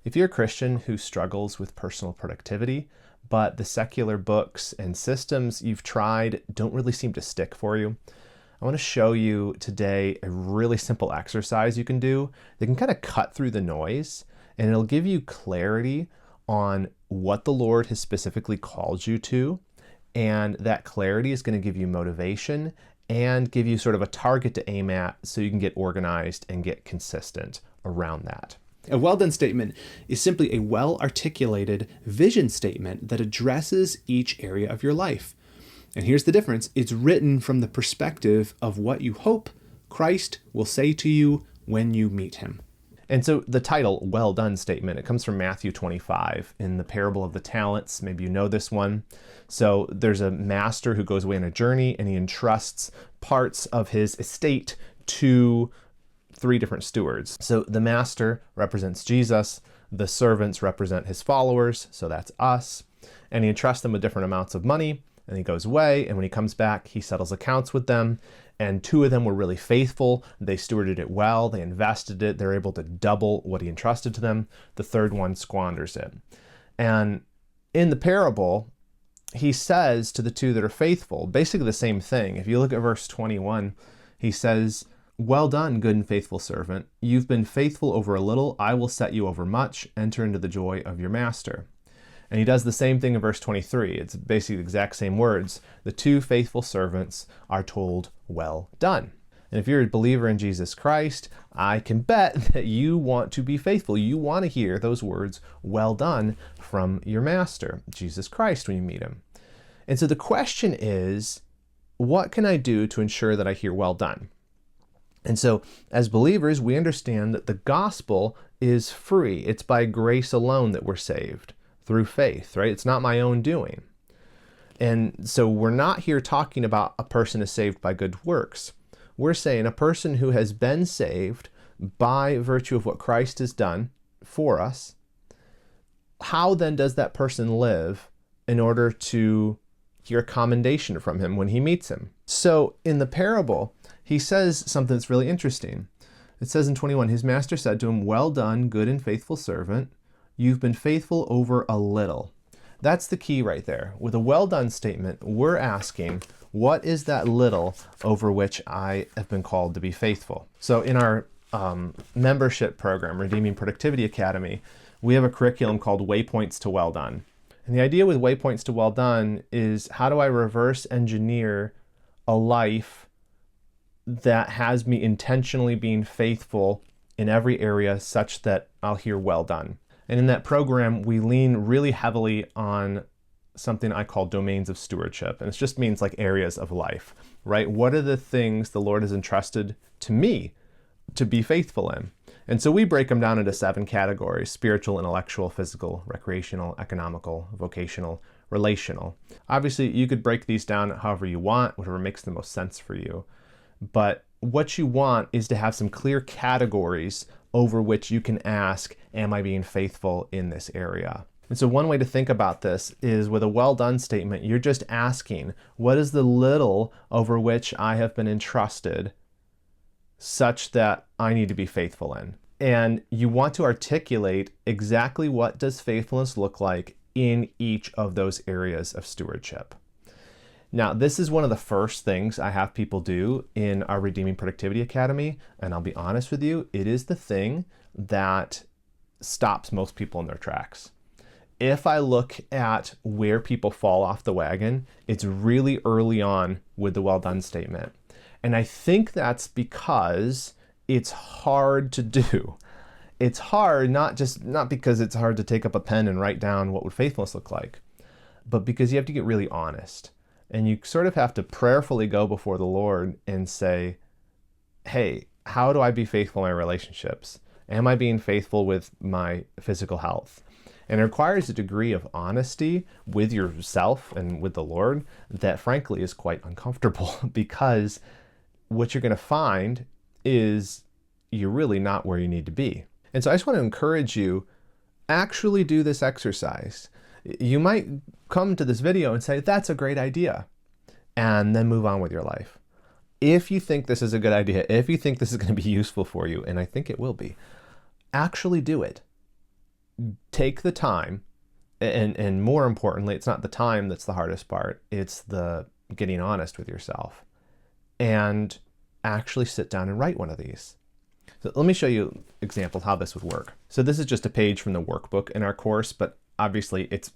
If you're a Christian who struggles with personal productivity, but the secular books and systems you've tried don't really seem to stick for you, I want to show you today a really simple exercise you can do that can kind of cut through the noise, and it'll give you clarity on what the Lord has specifically called you to. And that clarity is going to give you motivation and give you sort of a target to aim at so you can get organized and get consistent around that. A well done statement is simply a well-articulated vision statement that addresses each area of your life. And here's the difference. It's written from the perspective of what you hope Christ will say to you when you meet him. And so the title, Well Done Statement, it comes from Matthew 25 in the parable of the talents. Maybe you know this one. So there's a master who goes away on a journey and he entrusts parts of his estate to 3 different stewards. So the master represents Jesus, the servants represent his followers, so that's us, and he entrusts them with different amounts of money, and he goes away, and when he comes back, he settles accounts with them, and 2 of them were really faithful. They stewarded it well, they invested it, they're able to double what he entrusted to them. The 3rd one squanders it. And in the parable, he says to the 2 that are faithful, basically the same thing. If you look at verse 21, he says, "Well done, good and faithful servant. You've been faithful over a little. I will set you over much. Enter into the joy of your master." And he does the same thing in verse 23. It's basically the exact same words. The 2 faithful servants are told, "Well done." And if you're a believer in Jesus Christ, I can bet that you want to be faithful. You want to hear those words, "Well done," from your master, Jesus Christ, when you meet him. And so the question is, what can I do to ensure that I hear "Well done"? And so as believers, we understand that the gospel is free. It's by grace alone that we're saved, through faith, right? It's not my own doing. And so we're not here talking about a person is saved by good works. We're saying a person who has been saved by virtue of what Christ has done for us, how then does that person live in order to hear commendation from him when he meets him? So in the parable, he says something that's really interesting. It says in 21, his master said to him, "Well done, good and faithful servant. You've been faithful over a little." That's the key right there. With a well done statement, we're asking, what is that little over which I have been called to be faithful? So in our membership program, Redeeming Productivity Academy, we have a curriculum called Waypoints to Well Done. And the idea with Waypoints to Well Done is, how do I reverse engineer a life that has me intentionally being faithful in every area such that I'll hear "Well done"? And in that program, we lean really heavily on something I call domains of stewardship. And it just means like areas of life, right? What are the things the Lord has entrusted to me to be faithful in? And so we break them down into 7 categories: spiritual, intellectual, physical, recreational, economical, vocational, relational. Obviously, you could break these down however you want, whatever makes the most sense for you. But what you want is to have some clear categories over which you can ask, am I being faithful in this area? And so one way to think about this is with a well done statement, you're just asking, what is the little over which I have been entrusted such that I need to be faithful in? And you want to articulate exactly what does faithfulness look like in each of those areas of stewardship. Now, this is one of the first things I have people do in our Redeeming Productivity Academy, and I'll be honest with you, it is the thing that stops most people in their tracks. If I look at where people fall off the wagon, it's really early on with the well done statement. And I think that's because it's hard to do. It's hard, not because it's hard to take up a pen and write down what would faithfulness look like, but because you have to get really honest. And you sort of have to prayerfully go before the Lord and say, hey, how do I be faithful in my relationships? Am I being faithful with my physical health? And it requires a degree of honesty with yourself and with the Lord that frankly is quite uncomfortable, because what you're going to find is you're really not where you need to be. And so I just want to encourage you, actually do this exercise. You might come to this video and say, that's a great idea, and then move on with your life. If you think this is a good idea, if you think this is going to be useful for you, and I think it will be, actually do it. take the time, and more importantly, it's not the time that's the hardest part, it's the getting honest with yourself, and actually sit down and write one of these. So let me show you an example of how this would work. So this is just a page from the workbook in our course, but obviously it's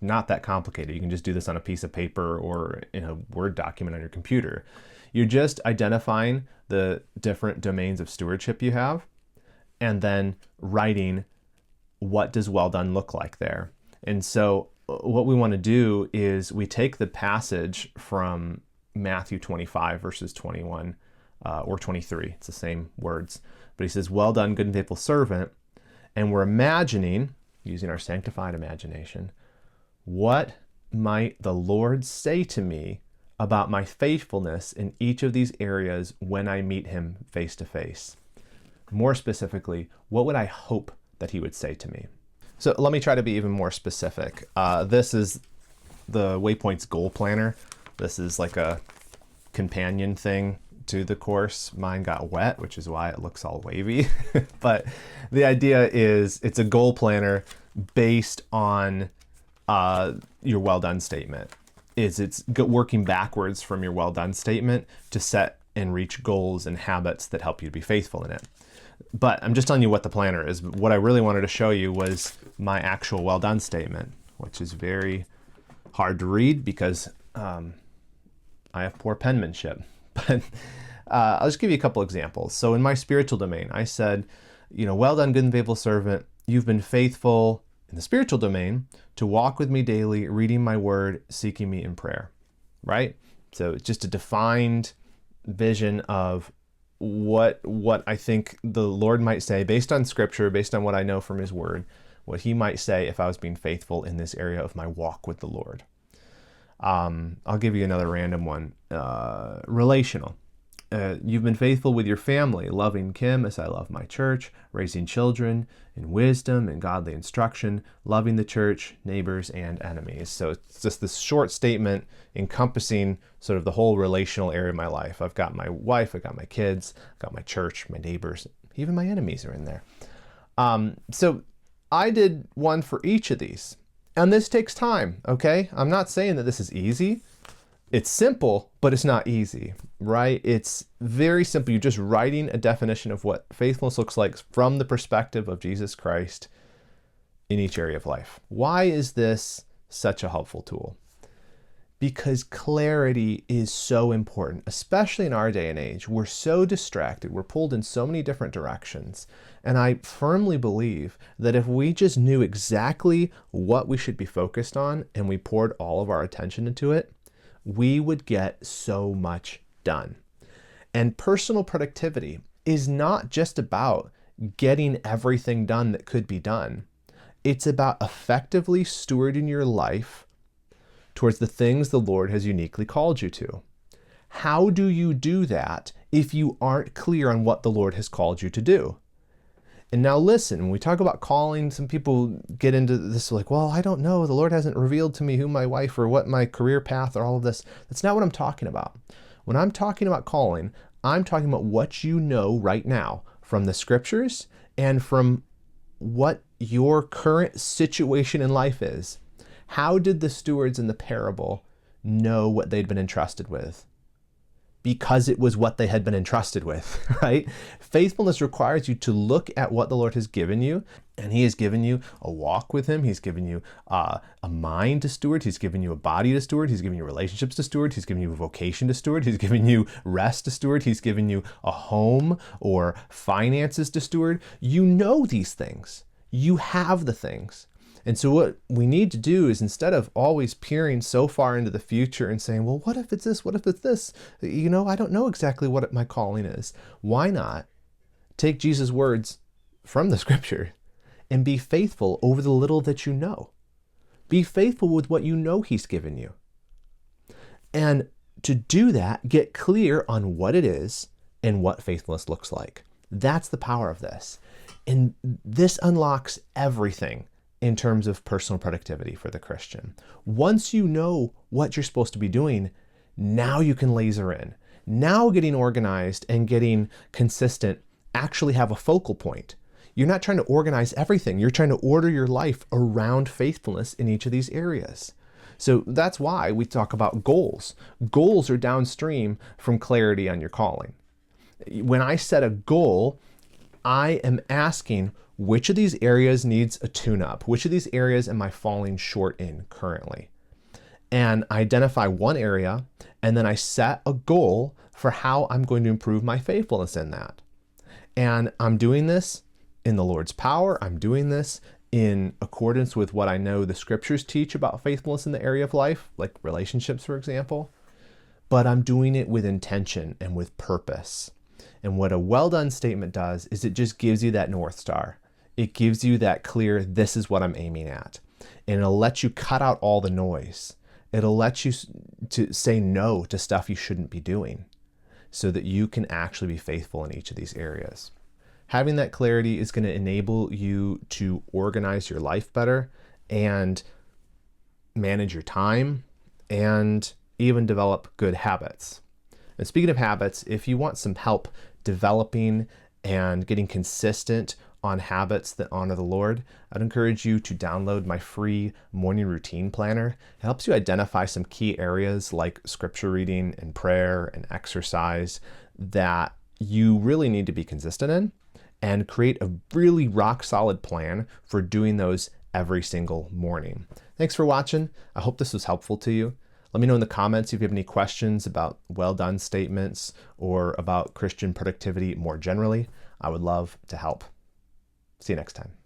not that complicated. You can just do this on a piece of paper or in a Word document on your computer. You're just identifying the different domains of stewardship you have, and then writing what does well done look like there. And so what we want to do is we take the passage from Matthew 25 verses 21 or 23. It's the same words. But he says, well done, good and faithful servant. And we're imagining, using our sanctified imagination, what might the Lord say to me about my faithfulness in each of these areas when I meet him face to face? More specifically, what would I hope that he would say to me? So let me try to be even more specific. This is the Waypoint's goal planner. This is like a companion thing to the course. Mine got wet, which is why it looks all wavy. But the idea is it's a goal planner based on your well done statement. It's working backwards from your well done statement to set and reach goals and habits that help you to be faithful in it. But I'm just telling you what the planner is. What I really wanted to show you was my actual well done statement, which is very hard to read because I have poor penmanship. But I'll just give you a couple examples. So in my spiritual domain, I said, well done, good and faithful servant. You've been faithful in the spiritual domain to walk with me daily, reading my word, seeking me in prayer, right? So it's just a defined vision of what I think the Lord might say based on scripture, based on what I know from his word, what he might say if I was being faithful in this area of my walk with the Lord. I'll give you another random one. Relational. You've been faithful with your family, loving Kim as I love my church, raising children in wisdom and godly instruction, loving the church, neighbors, and enemies. So it's just this short statement encompassing sort of the whole relational area of my life. I've got my wife, I've got my kids, I've got my church, my neighbors, even my enemies are in there. So I did one for each of these. And this takes time, okay? I'm not saying that this is easy. It's simple, but it's not easy, right? It's very simple. You're just writing a definition of what faithfulness looks like from the perspective of Jesus Christ in each area of life. Why is this such a helpful tool? Because clarity is so important, especially in our day and age. We're so distracted. We're pulled in so many different directions. And I firmly believe that if we just knew exactly what we should be focused on and we poured all of our attention into it, we would get so much done. And personal productivity is not just about getting everything done that could be done. It's about effectively stewarding your life towards the things the Lord has uniquely called you to. How do you do that if you aren't clear on what the Lord has called you to do? And now listen, when we talk about calling, some people get into this like, well, I don't know. The Lord hasn't revealed to me who my wife or what my career path or all of this. That's not what I'm talking about. When I'm talking about calling, I'm talking about what you know right now from the scriptures and from what your current situation in life is. How did the stewards in the parable know what they'd been entrusted with? Because it was what they had been entrusted with, right? Faithfulness requires you to look at what the Lord has given you, and he has given you a walk with him. He's given you a mind to steward. He's given you a body to steward. He's given you relationships to steward. He's given you a vocation to steward. He's given you rest to steward. He's given you a home or finances to steward. You know these things. You have the things. And so what we need to do is, instead of always peering so far into the future and saying, well, what if it's this? What if it's this? I don't know exactly what my calling is. Why not take Jesus' words from the scripture and be faithful over the little that you know? Be faithful with what you know he's given you. And to do that, get clear on what it is and what faithfulness looks like. That's the power of this. And this unlocks everything in terms of personal productivity for the Christian. Once you know what you're supposed to be doing, now you can laser in. Now getting organized and getting consistent actually have a focal point. you're not trying to organize everything. You're trying to order your life around faithfulness in each of these areas. So that's why we talk about goals. Goals are downstream from clarity on your calling. When I set a goal, I am asking which of these areas needs a tune-up? Which of these areas am I falling short in currently? And I identify one area, and then I set a goal for how I'm going to improve my faithfulness in that. And I'm doing this in the Lord's power. I'm doing this in accordance with what I know the scriptures teach about faithfulness in the area of life, like relationships, for example. But I'm doing it with intention and with purpose. And what a well done statement does is it just gives you that North Star. It gives you that clear, this is what I'm aiming at. And it'll let you cut out all the noise. It'll let you to say no to stuff you shouldn't be doing so that you can actually be faithful in each of these areas. Having that clarity is going to enable you to organize your life better and manage your time and even develop good habits. And speaking of habits, if you want some help developing and getting consistent on habits that honor the Lord, I'd encourage you to download my free morning routine planner. It helps you identify some key areas like scripture reading and prayer and exercise that you really need to be consistent in, and create a really rock solid plan for doing those every single morning. Thanks for watching. I hope this was helpful to you. Let me know in the comments if you have any questions about well done statements or about Christian productivity more generally. I would love to help. See you next time.